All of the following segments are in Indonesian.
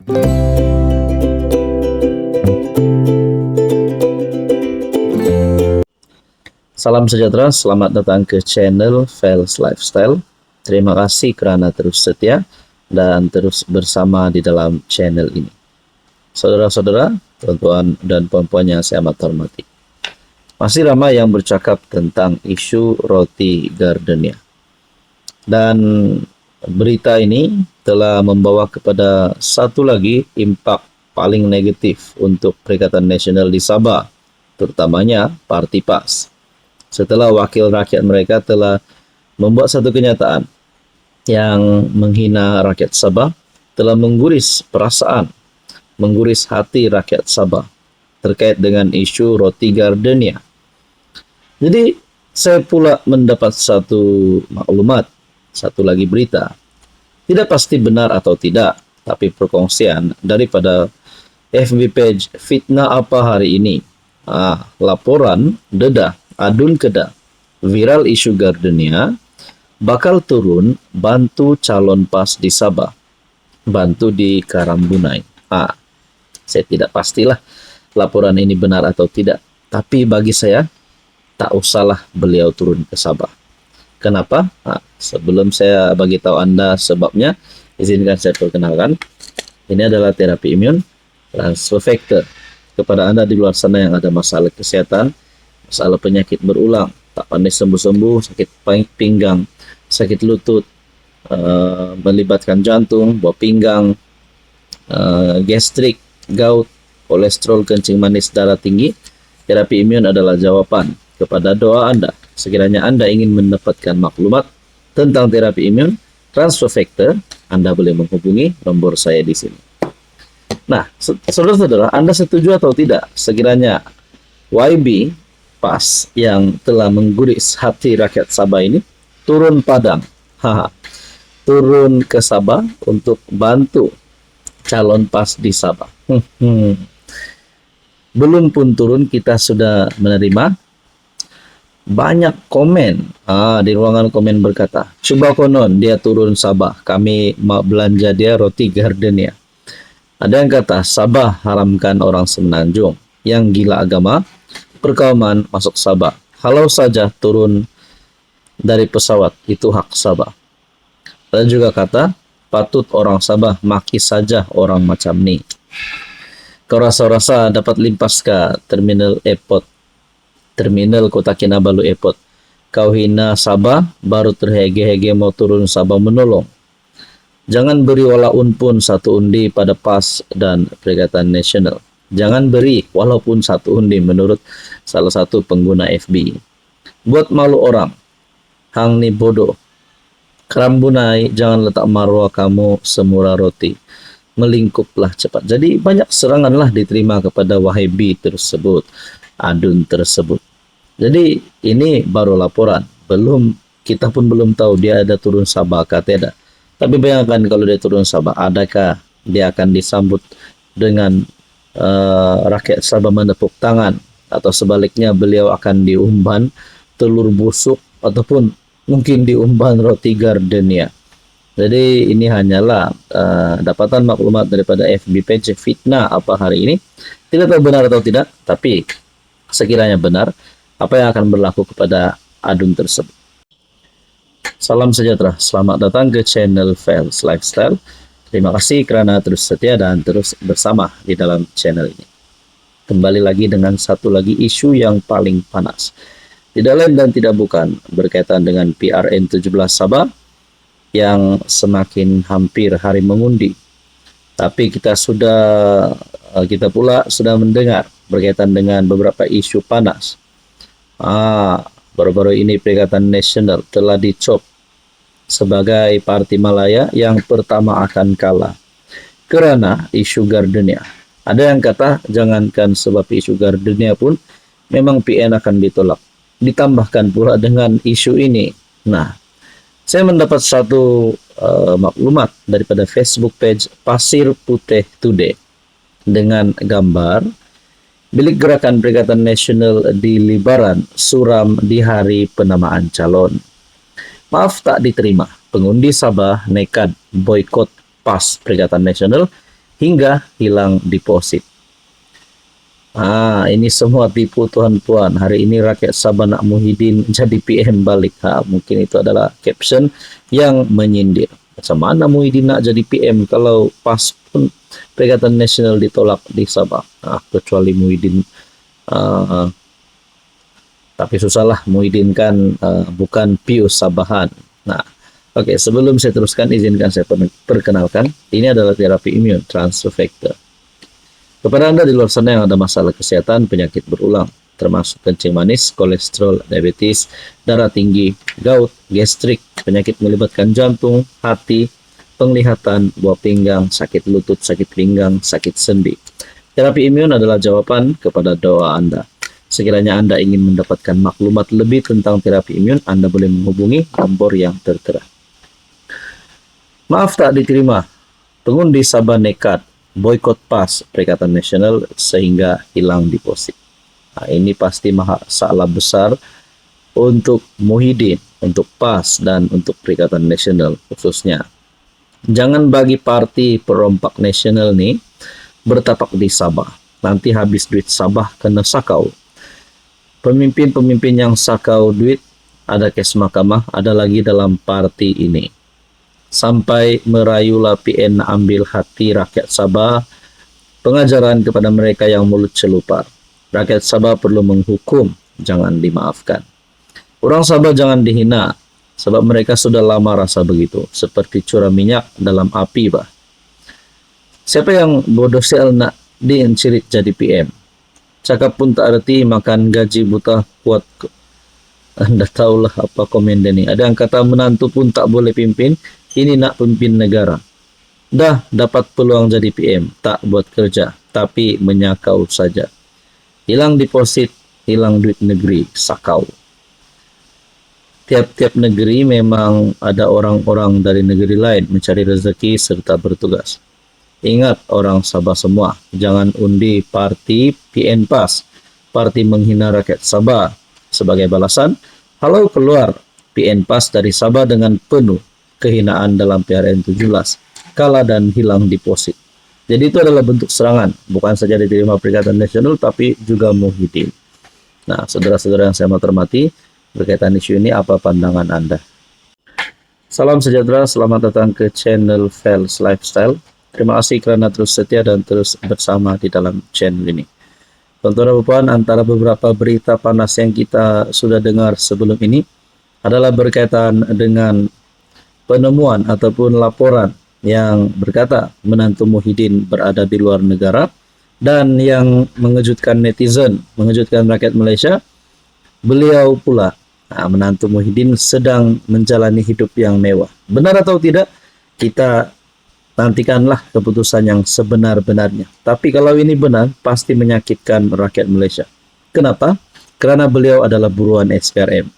Salam sejahtera, selamat datang ke channel Fels Lifestyle. Terima kasih karena terus setia dan terus bersama di dalam channel ini. Saudara-saudara, tuan-tuan dan puan-puan yang saya amat hormati. Masih ramai yang bercakap tentang isu roti gardenia. Dan berita ini telah membawa kepada satu lagi impak paling negatif untuk Perikatan Nasional di Sabah, terutamanya Parti PAS. Setelah wakil rakyat mereka telah membuat satu kenyataan yang menghina rakyat Sabah, telah mengguris perasaan, mengguris hati rakyat Sabah terkait dengan isu roti gardenia. Jadi saya pula mendapat satu maklumat, satu lagi berita. Tidak pasti benar atau tidak, tapi perkongsian daripada FB page Fitnah Apa Hari Ini. Laporan dedah adun kedah viral isu gardenia bakal turun bantu calon PAS di Sabah, bantu di Karambunai. Saya tidak pastilah laporan ini benar atau tidak, tapi bagi saya tak usahlah beliau turun ke Sabah. Kenapa? Sebelum saya bagi tahu Anda sebabnya, izinkan saya perkenalkan. Ini adalah terapi imun transfer factor. Kepada Anda di luar sana yang ada masalah kesehatan, masalah penyakit berulang, tak pandai sembuh-sembuh, sakit pinggang, sakit lutut, melibatkan jantung, buah pinggang, gastrik, gout, kolesterol, kencing manis, darah tinggi, terapi imun adalah jawaban kepada doa Anda. Sekiranya Anda ingin mendapatkan maklumat tentang terapi imun transfer factor, Anda boleh menghubungi nomor saya di sini. Nah, saudara-saudara, Anda setuju atau tidak sekiranya YB PAS yang telah mengguris hati rakyat Sabah ini turun padang, turun ke Sabah untuk bantu calon PAS di Sabah. Belum pun turun, kita sudah menerima banyak komen. Di ruangan komen berkata, coba konon dia turun Sabah, kami mau belanja dia roti gardenia. Ada yang kata Sabah haramkan orang semenanjung yang gila agama, perkauman masuk Sabah. Kalau saja turun dari pesawat, itu hak Sabah. Ada juga kata, patut orang Sabah maki saja orang macam ni. Kau rasa-rasa dapat limpas ke terminal airport, terminal Kota Kinabalu Airport. Kau hina Sabah, baru terhege-hege mau turun Sabah menolong. Jangan beri walaupun pun satu undi pada PAS dan Perikatan Nasional. Jangan beri walaupun satu undi menurut salah satu pengguna FB. Buat malu orang. Hang ni bodoh. Karambunai, jangan letak marwah kamu semurah roti. Melingkuplah cepat. Jadi banyak seranganlah diterima kepada Wahabi tersebut, adun tersebut. Jadi ini baru laporan. Kita pun belum tahu dia ada turun Sabah atau tidak. Tapi bayangkan kalau dia turun Sabah, adakah dia akan disambut dengan rakyat Sabah menepuk tangan, atau sebaliknya beliau akan diumban telur busuk ataupun mungkin diumban roti gardenia. Jadi ini hanyalah dapatan maklumat daripada FB page Fitnah Apa Hari Ini. Tidak tahu benar atau tidak, tapi sekiranya benar, apa yang akan berlaku kepada adun tersebut. Salam sejahtera, selamat datang ke channel Fels Lifestyle. Terima kasih karena terus setia dan terus bersama di dalam channel ini. Kembali lagi dengan satu lagi isu yang paling panas. Tidak lain dan tidak bukan berkaitan dengan PRN 17 Sabah yang semakin hampir hari mengundi. Tapi kita pula sudah mendengar berkaitan dengan beberapa isu panas. Baru-baru ini Perikatan Nasional telah dicop sebagai parti Malaya yang pertama akan kalah kerana isu gardenia. Ada yang kata jangankan sebab isu gardenia pun memang PN akan ditolak. Ditambahkan pula dengan isu ini. Nah, saya mendapat satu maklumat daripada Facebook page Pasir Putih Today dengan gambar bilik gerakan Perikatan Nasional di Libaran suram di hari penamaan calon. Maaf tak diterima. Pengundi Sabah nekat boikot PAS Perikatan Nasional hingga hilang deposit. Ini semua tipu tuan-tuan. Hari ini rakyat Sabah nak Muhyiddin jadi PM balik. Mungkin itu adalah caption yang menyindir. Macam mana Muhyiddin nak jadi PM kalau PAS pun Perikatan Nasional ditolak di Sabah. Kecuali Muhyiddin. Tapi susahlah, Muhyiddin kan bukan pius Sabahan. Oke, sebelum saya teruskan, izinkan saya perkenalkan. Ini adalah terapi imun transfer factor. Kepada Anda di luar sana yang ada masalah kesehatan, penyakit berulang, termasuk kencing manis, kolesterol, diabetes, darah tinggi, gout, gastrik, penyakit melibatkan jantung, hati, penglihatan, buah pinggang, sakit lutut, sakit pinggang, sakit sendi. Terapi imun adalah jawaban kepada doa Anda. Sekiranya Anda ingin mendapatkan maklumat lebih tentang terapi imun, Anda boleh menghubungi nomor yang tertera. Maaf tak diterima, pengundi Sabah nekat boykot PAS Perikatan Nasional sehingga hilang deposit. Ini pasti masalah besar untuk Muhyiddin, untuk PAS dan untuk Perikatan Nasional khususnya. Jangan bagi parti perompak nasional nih bertapak di Sabah. Nanti habis duit Sabah kena sakau. Pemimpin-pemimpin yang sakau duit, ada kes mahkamah, ada lagi dalam parti ini. Sampai merayulah PN ambil hati rakyat Sabah, pengajaran kepada mereka yang mulut celupar. Rakyat Sabah perlu menghukum, jangan dimaafkan. Orang Sabah jangan dihina, sebab mereka sudah lama rasa begitu, seperti curah minyak dalam api, bah. Siapa yang bodoh sel nak diencirit jadi PM? Cakap pun tak arti, makan gaji buta kuat. Anda tahulah apa komen ini. Ada yang kata menantu pun tak boleh pimpin, ini nak pimpin negara. Dah dapat peluang jadi PM, tak buat kerja, tapi menyakau saja. Hilang deposit, hilang duit negeri, sakau. Tiap-tiap negeri memang ada orang-orang dari negeri lain mencari rezeki serta bertugas. Ingat orang Sabah semua, jangan undi parti PN PAS, parti menghina rakyat Sabah. Sebagai balasan, halau keluar PN PAS dari Sabah dengan penuh kehinaan dalam PRN 17, kalah dan hilang deposit. Jadi itu adalah bentuk serangan, bukan saja diterima Perikatan Nasional, tapi juga Muhyiddin. Nah, saudara-saudara yang saya hormati, berkaitan isu ini, apa pandangan Anda? Salam sejahtera, selamat datang ke channel Fels Lifestyle. Terima kasih karena terus setia dan terus bersama di dalam channel ini. Tonton Puan, antara beberapa berita panas yang kita sudah dengar sebelum ini adalah berkaitan dengan penemuan ataupun laporan yang berkata menantu Muhyiddin berada di luar negara, dan yang mengejutkan netizen, mengejutkan rakyat Malaysia, beliau pula, menantu Muhyiddin sedang menjalani hidup yang mewah. Benar atau tidak, kita nantikanlah keputusan yang sebenar-benarnya. Tapi kalau ini benar, pasti menyakitkan rakyat Malaysia. Kenapa? Karena beliau adalah buruan SPRM.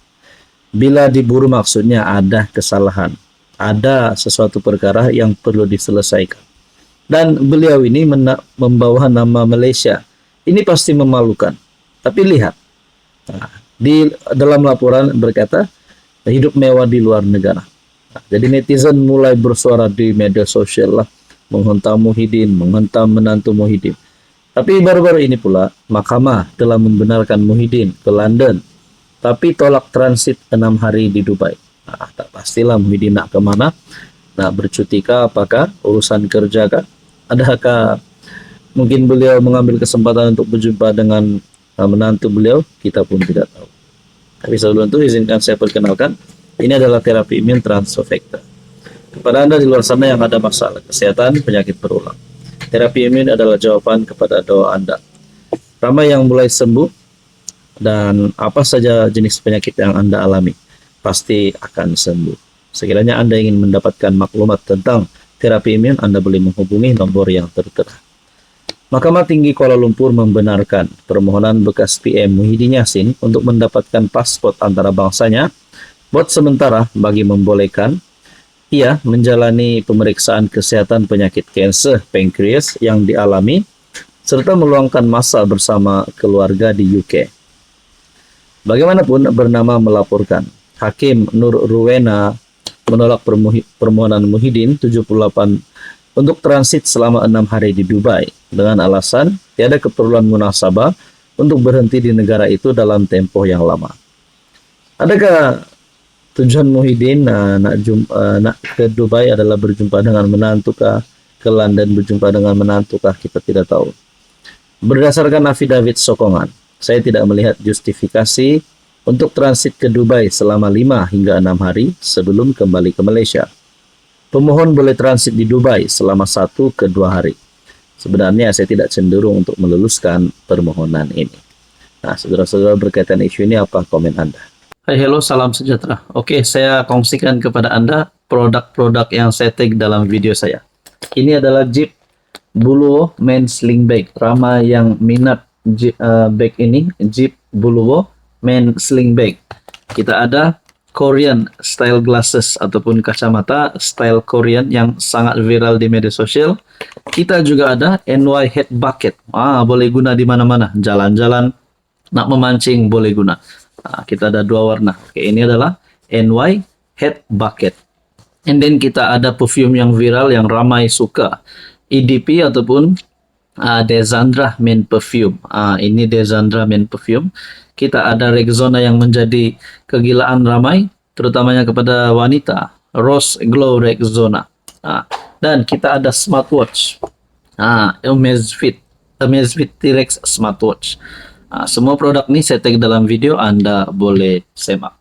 Bila diburu maksudnya ada kesalahan, ada sesuatu perkara yang perlu diselesaikan. Dan beliau ini membawa nama Malaysia. Ini pasti memalukan. Tapi lihat, di dalam laporan berkata, hidup mewah di luar negara. Jadi netizen mulai bersuara di media sosial lah, menghentam Muhyiddin, menghentam menantu Muhyiddin. Tapi baru-baru ini pula, mahkamah telah membenarkan Muhyiddin ke London, tapi tolak transit 6 hari di Dubai. Tak pastilah Muhyiddin nak kemana, nak bercuti kah, apakah urusan kerja kah, adakah mungkin beliau mengambil kesempatan untuk berjumpa dengan menantu beliau, kita pun tidak tahu. Tapi sebelum itu izinkan saya perkenalkan, ini adalah terapi imun transfer factor. Kepada Anda di luar sana yang ada masalah kesehatan, penyakit berulang, terapi imun adalah jawaban kepada doa Anda. Ramai yang mulai sembuh, dan apa saja jenis penyakit yang Anda alami pasti akan sembuh. Sekiranya Anda ingin mendapatkan maklumat tentang terapi imun, Anda boleh menghubungi nomor yang tertera. Mahkamah Tinggi Kuala Lumpur membenarkan permohonan bekas PM Muhyiddin Yassin untuk mendapatkan paspor antarabangsanya buat sementara bagi membolehkan ia menjalani pemeriksaan kesehatan penyakit kanser pankreas yang dialami serta meluangkan masa bersama keluarga di UK. Bagaimanapun bernama melaporkan, Hakim Nur Ruwena menolak permohonan Muhyiddin 78 untuk transit selama 6 hari di Dubai dengan alasan tiada keperluan munasabah untuk berhenti di negara itu dalam tempoh yang lama. Adakah tujuan Muhyiddin nak ke Dubai adalah berjumpa dengan menantukah, ke London berjumpa dengan menantukah, kita tidak tahu. Berdasarkan affidavit sokongan, saya tidak melihat justifikasi untuk transit ke Dubai selama 5 hingga 6 hari sebelum kembali ke Malaysia. Pemohon boleh transit di Dubai selama 1 ke 2 hari. Sebenarnya saya tidak cenderung untuk meluluskan permohonan ini. Nah, saudara-saudara, berkaitan isu ini apa komen Anda? Hai, hello, salam sejahtera. Oke, saya kongsikan kepada Anda produk-produk yang saya tag dalam video saya. Ini adalah Jeep Buluwo Men Sling Bag. Ramai yang minat bag ini, Jeep Buluwo Men Sling Bag. Kita ada Korean style glasses ataupun kacamata style Korean yang sangat viral di media sosial. Kita juga ada NY Head Bucket. Boleh guna di mana-mana. Jalan-jalan, nak memancing boleh guna. Kita ada 2 warna. Oke, ini adalah NY Head Bucket. And then kita ada perfume yang viral yang ramai suka. EDP ataupun Desandra Men Perfume. Ini Desandra Men Perfume. Kita ada Rexona yang menjadi kegilaan ramai, terutamanya kepada wanita. Rose Glow Rexona. Dan kita ada smartwatch. Amazfit T-Rex smartwatch. Semua produk ini saya tag dalam video, Anda boleh semak.